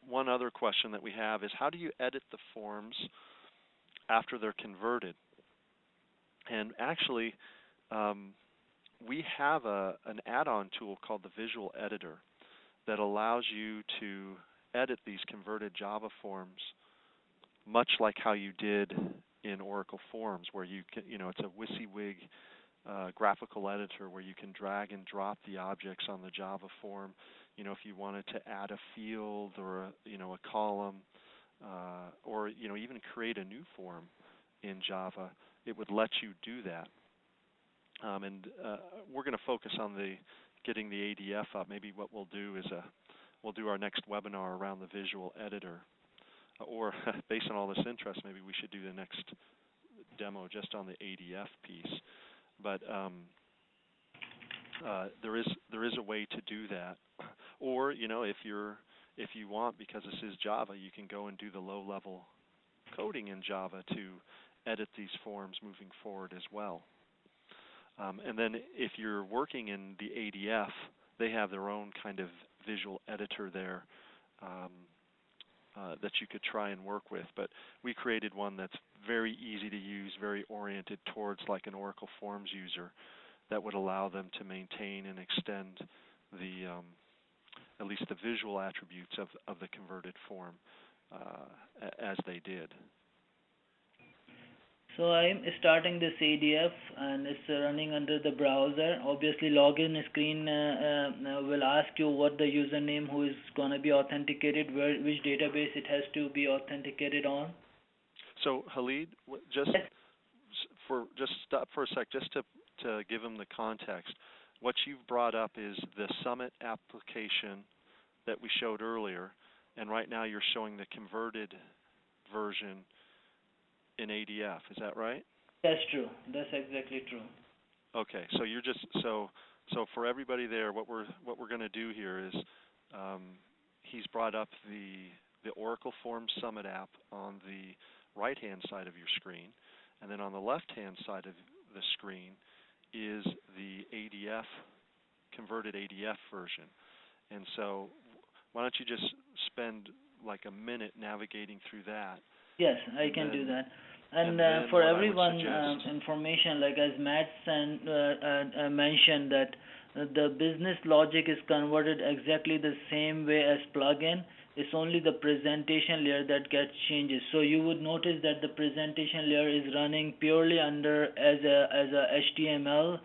one other question that we have is, how do you edit the forms after they're converted? And actually, we have an add-on tool called the Visual Editor that allows you to edit these converted Java forms much like how you did in Oracle Forms, where you can, it's a WYSIWYG graphical editor where you can drag and drop the objects on the Java form. If you wanted to add a field or a column, or even create a new form in Java, it would let you do that. And we're going to focus on getting the ADF up. Maybe what we'll do is we'll do our next webinar around the Visual Editor, or based on all this interest, maybe we should do the next demo just on the ADF piece. But there is a way to do that, or if you want, because this is Java, you can go and do the low-level coding in Java to edit these forms moving forward as well. And then if you're working in the ADF, they have their own kind of visual editor there that you could try and work with. But we created one that's very easy to use, very oriented towards like an Oracle Forms user, that would allow them to maintain and extend the at least the visual attributes of the converted form as they did. So I'm starting this ADF, and it's running under the browser. Obviously, login screen will ask you what the username who is going to be authenticated, which database it has to be authenticated on. So Khalid, stop for a sec, just to give them the context. What you've brought up is the Summit application that we showed earlier, and right now you're showing the converted version in ADF. Is that right? That's true. That's exactly true. Okay, so you're just so for everybody there, what we're going to do here is he's brought up the Oracle Forms Summit app on the right-hand side of your screen, and then on the left-hand side of the screen is the ADF converted ADF version. And so why don't you just spend like a minute navigating through that? Yes, I can do that. And for everyone's information, like as Matt mentioned, that the business logic is converted exactly the same way as plugin. It's only the presentation layer that gets changes. So you would notice that the presentation layer is running purely under as a HTML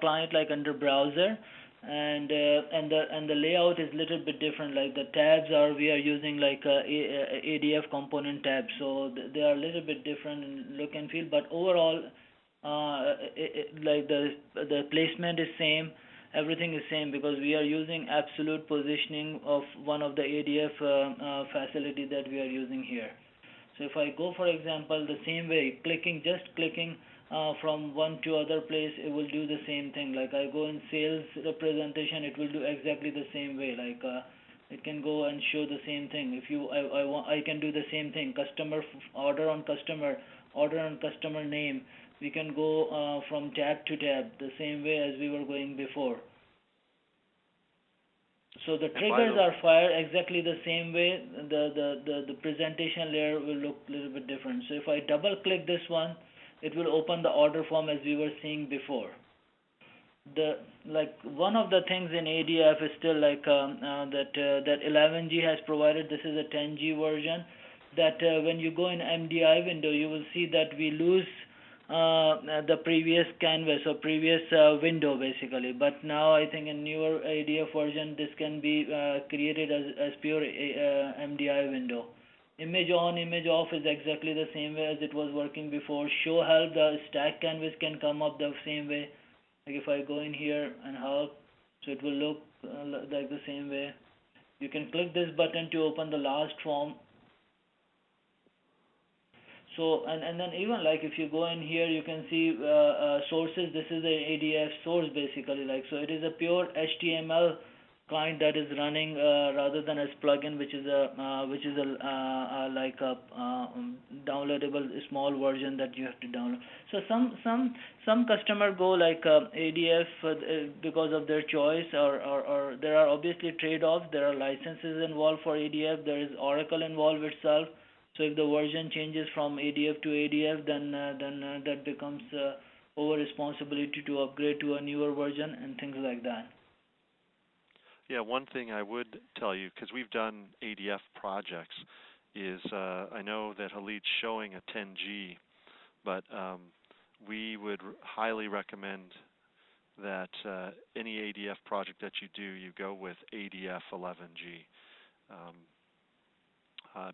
client, like under browser. And the layout is a little bit different. Like the tabs we are using like ADF component tabs, so they are a little bit different in look and feel. But overall, like the placement is same, everything is same, because we are using absolute positioning of one of the ADF facility that we are using here. So if I go, for example, the same way, just clicking from one to other place, it will do the same thing. Like I go in sales representation, it will do exactly the same way. Like it can go and show the same thing. If I can do the same thing. Customer order on customer name. We can go from tab to tab the same way as we were going before. So the triggers are fired exactly the same way. The presentation layer will look a little bit different. So if I double click this one, it will open the order form as we were seeing before. the like one of the things in ADF is still like that 11G has provided. This is a 10G version. That when you go in MDI window, you will see that we lose the previous canvas or previous window basically. But now I think in newer ADF version, this can be created as pure MDI window. Image on, image off is exactly the same way as it was working before. Show help, the stack canvas can come up the same way. Like if I go in here and help, so it will look like the same way. You can click this button to open the last form. So and then even like if you go in here, you can see sources. This is the ADF source basically. Like so, it is a pure HTML client that is running rather than as plugin, which is a like a downloadable small version that you have to download. So some customer go like ADF because of their choice, or there are obviously trade-offs. There are licenses involved for ADF. There is Oracle involved itself. So if the version changes from ADF to ADF, then that becomes over responsibility to upgrade to a newer version and things like that. Yeah, one thing I would tell you, because we've done ADF projects, is I know that Khalid's showing a 10G, but we would highly recommend that any ADF project that you do, you go with ADF 11G,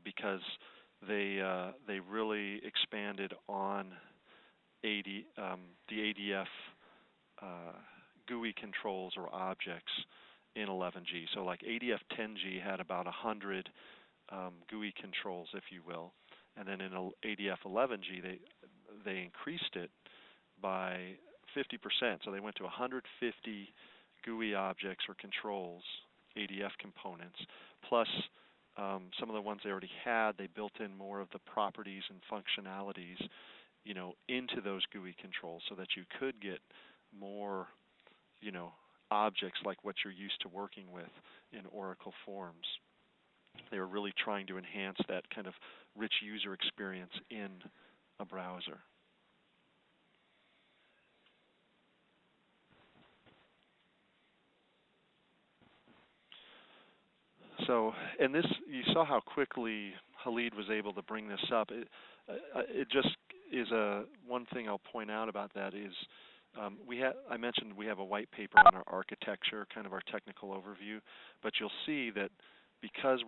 because they really expanded on the ADF GUI controls or objects in 11G. So like ADF 10G had about 100 GUI controls, if you will, and then in ADF 11G they increased it by 50%. So they went to 150 GUI objects or controls, ADF components, plus some of the ones they already had. They built in more of the properties and functionalities, into those GUI controls, so that you could get more, objects like what you're used to working with in Oracle Forms. They were really trying to enhance that kind of rich user experience in a browser. So, and this, you saw how quickly Khalid was able to bring this up. It just is one thing I'll point out about that is I mentioned we have a white paper on our architecture, kind of our technical overview, but you'll see that because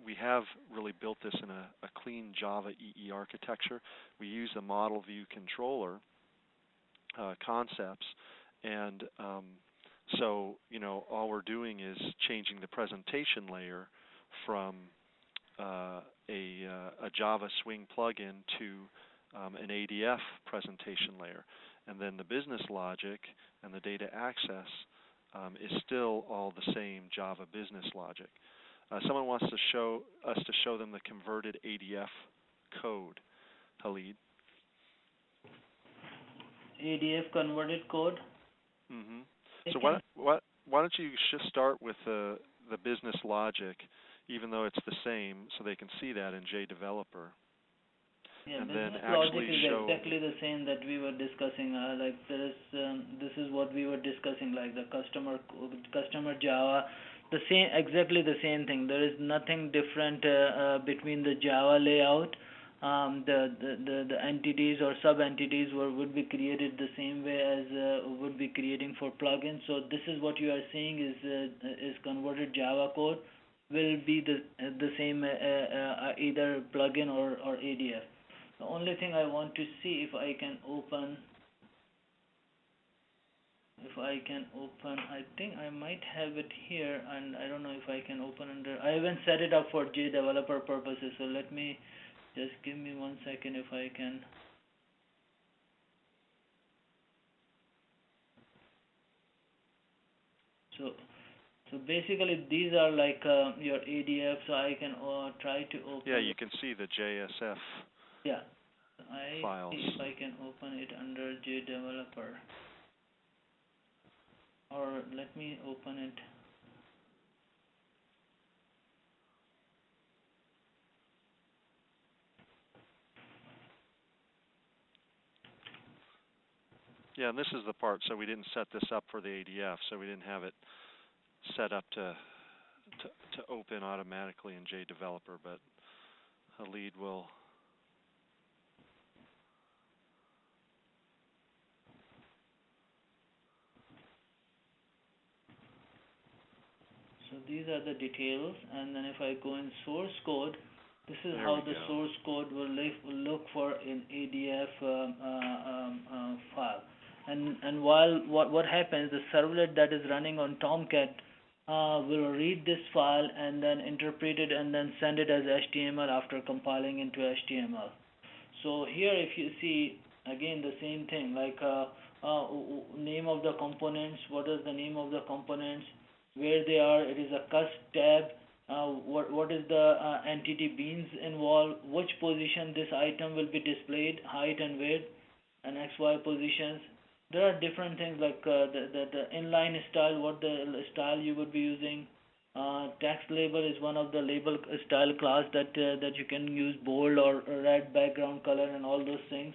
we have really built this in a clean Java EE architecture, we use the model view controller concepts, and so all we're doing is changing the presentation layer from a Java Swing plugin to an ADF presentation layer. And then the business logic and the data access is still all the same Java business logic. Someone wants to show them the converted ADF code. Khalid. ADF converted code. Mm-hmm. So why don't you just start with the business logic, even though it's the same, so they can see that in JDeveloper. Yeah, and business then logic actually is show exactly the same that we were discussing. Like this is what we were discussing, like the customer Java, exactly the same thing. There is nothing different between the Java layout. The entities or sub entities would be created the same way as would be creating for plugins. So this is what you are seeing is converted Java code will be the same either plugin or ADF. The only thing I want to see if I can open, I think I might have it here, and I don't know if I can open under. I haven't set it up for JDeveloper purposes, so let me just give me 1 second if I can. So basically these are like your ADF, so I can try to open. Yeah, you can see the JSF. Yeah, files. see if I can open it under JDeveloper, or let me open it. Yeah, and this is the part, so we didn't set this up for the ADF, so we didn't have it set up to open automatically in JDeveloper, but Khalid will. So these are the details, and then if I go in source code, this is There how we the go. source code will look for in ADF file. And while what happens, the servlet that is running on Tomcat will read this file and then interpret it and then send it as HTML after compiling into HTML. So here, if you see again the same thing, like name of the components, what is the name of the components, where they are, it is a cust tab, what is the entity beans involved, which position this item will be displayed, height and weight, and XY positions. There are different things like the inline style, what the style you would be using. Text label is one of the label style class that you can use bold or red background color and all those things.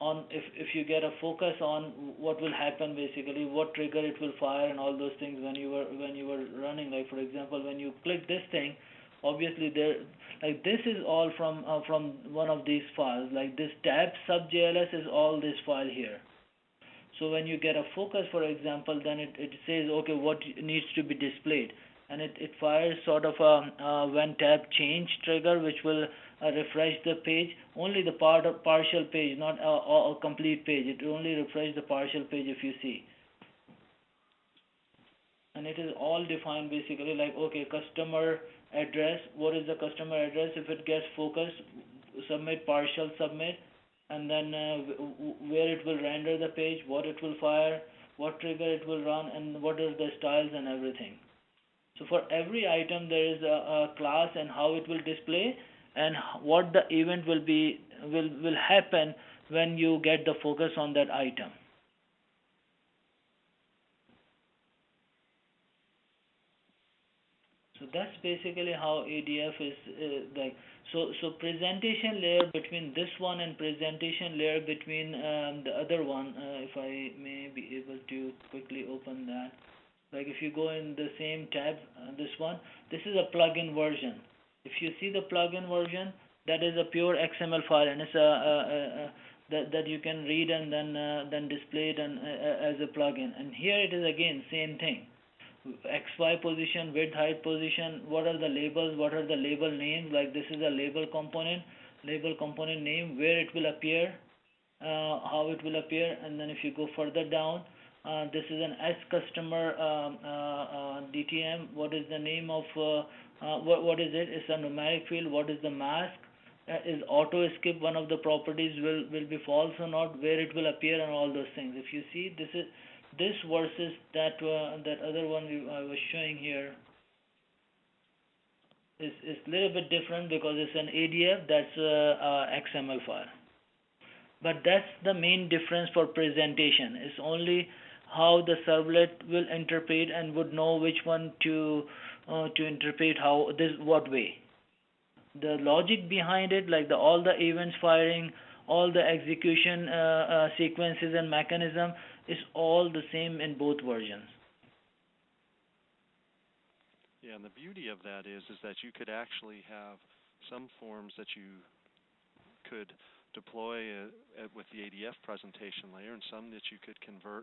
On if you get a focus on what will happen, basically what trigger it will fire and all those things when you were running, like for example when you click this thing, obviously there, like this is all from one of these files, like this tab sub.jls is all this file here. So when you get a focus, for example, then it says, okay, what needs to be displayed, and it fires sort of a when tab change trigger, which will refresh the page, only the partial page, not a complete page. It will only refresh the partial page if you see. And it is all defined basically, like, okay, customer address, what is the customer address, if it gets focused, submit, partial submit, and then where it will render the page, what it will fire, what trigger it will run, and what are the styles and everything. So for every item there is a class and how it will display and what the event will happen when you get the focus on that item. So that's basically how ADF is like. So presentation layer between this one and presentation layer between the other one. If I may be able to quickly open that. Like if you go in the same tab, this is a plugin version. If you see the plugin version, that is a pure XML file, and it's that you can read and then display it as a plugin. And here it is again same thing. XY position, width, height position, what are the labels, what are the label names, like this is a label component name, where it will appear, how it will appear, and then if you go further down, this is an S customer DTM, what is the name of, what is it, it's a numeric field, what is the mask, is auto skip one of the properties, will be false or not, where it will appear, and all those things. If you see, this versus that other one I was showing here is little bit different because it's an ADF, that's a XML file. But that's the main difference for presentation. It's only how the servlet will interpret and would know which one to interpret what way. The logic behind it, like all the events firing, all the execution sequences and mechanism, is all the same in both versions. Yeah, and the beauty of that is that you could actually have some forms that you could deploy with the ADF presentation layer, and some that you could convert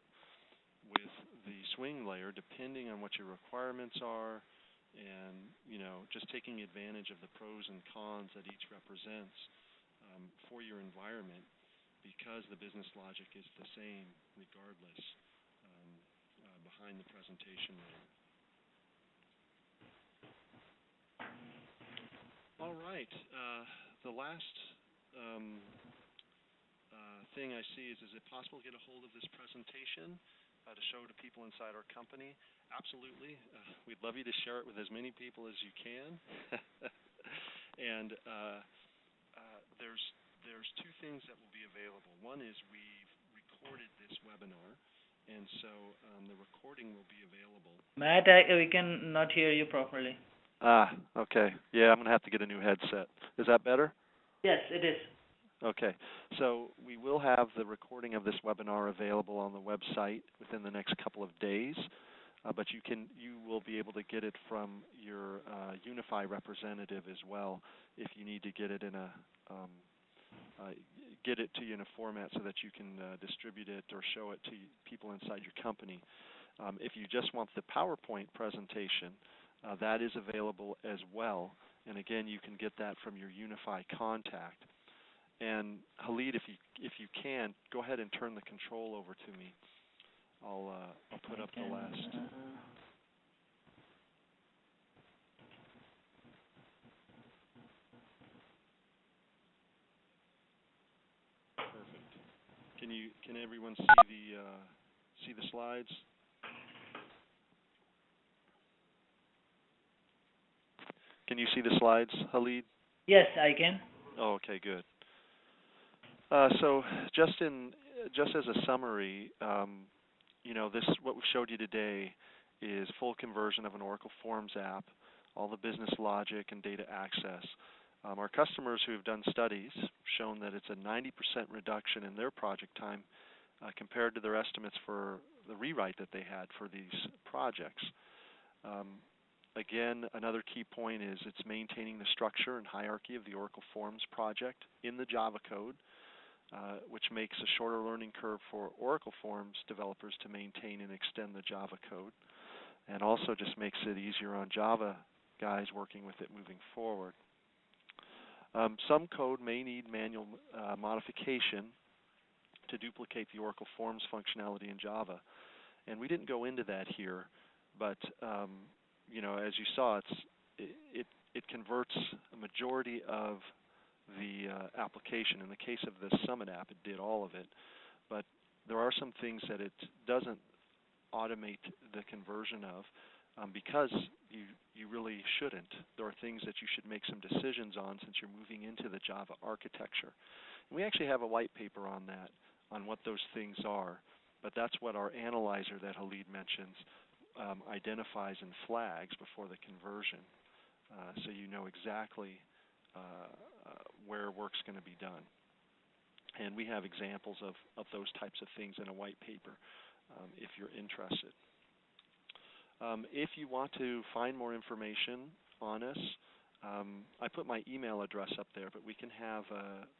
with the Swing layer, depending on what your requirements are, and just taking advantage of the pros and cons that each represents for your environment, because the business logic is the same regardless behind the presentation layer. All right. The last thing I see is it possible to get a hold of this presentation to show to people inside our company? Absolutely. We'd love you to share it with as many people as you can. And there's two things that will be available. One is we've recorded this webinar, and so the recording will be available. Matt, we can not hear you properly. Okay. Yeah, I'm going to have to get a new headset. Is that better? Yes, it is. Okay, so we will have the recording of this webinar available on the website within the next couple of days, but you will be able to get it from your Unify representative as well if you need to get it in a get it to you in a format so that you can distribute it or show it to people inside your company. If you just want the PowerPoint presentation, that is available as well. And again, you can get that from your Unify contact. And Khalid, if you can, go ahead and turn the control over to me. I'll put up the last. Perfect. Can everyone see the slides? Can you see the slides, Khalid? Yes, I can. Oh, okay, good. So just as a summary, what we showed you today is full conversion of an Oracle Forms app, all the business logic and data access. Our customers who have done studies shown that it's a 90% reduction in their project time compared to their estimates for the rewrite that they had for these projects. Again, another key point is it's maintaining the structure and hierarchy of the Oracle Forms project in the Java code, which makes a shorter learning curve for Oracle Forms developers to maintain and extend the Java code, and also just makes it easier on Java guys working with it moving forward. Some code may need manual modification to duplicate the Oracle Forms functionality in Java, and we didn't go into that here, but as you saw, it converts a majority of the application. In the case of the Summit app, it did all of it, but there are some things that it doesn't automate the conversion of because you really shouldn't. There are things that you should make some decisions on since you're moving into the Java architecture. And we actually have a white paper on that, on what those things are, but that's what our analyzer that Khalid mentions identifies and flags before the conversion, so you know exactly where work's going to be done. And we have examples of those types of things in a white paper if you're interested. If you want to find more information on us, I put my email address up there, but we can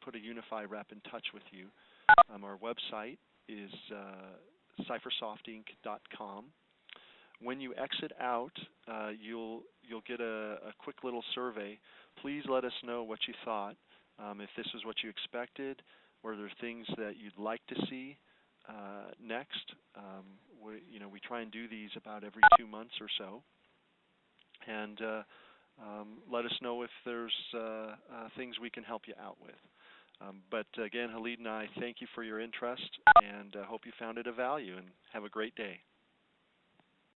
put a Unify rep in touch with you. Our website is cyphersoftinc.com. When you exit out, you'll get a quick little survey. Please let us know what you thought. If this was what you expected, or there are things that you'd like to see next. We try and do these about every 2 months or so. And let us know if there's things we can help you out with. But again, Khalid and I thank you for your interest, and hope you found it of value, and have a great day.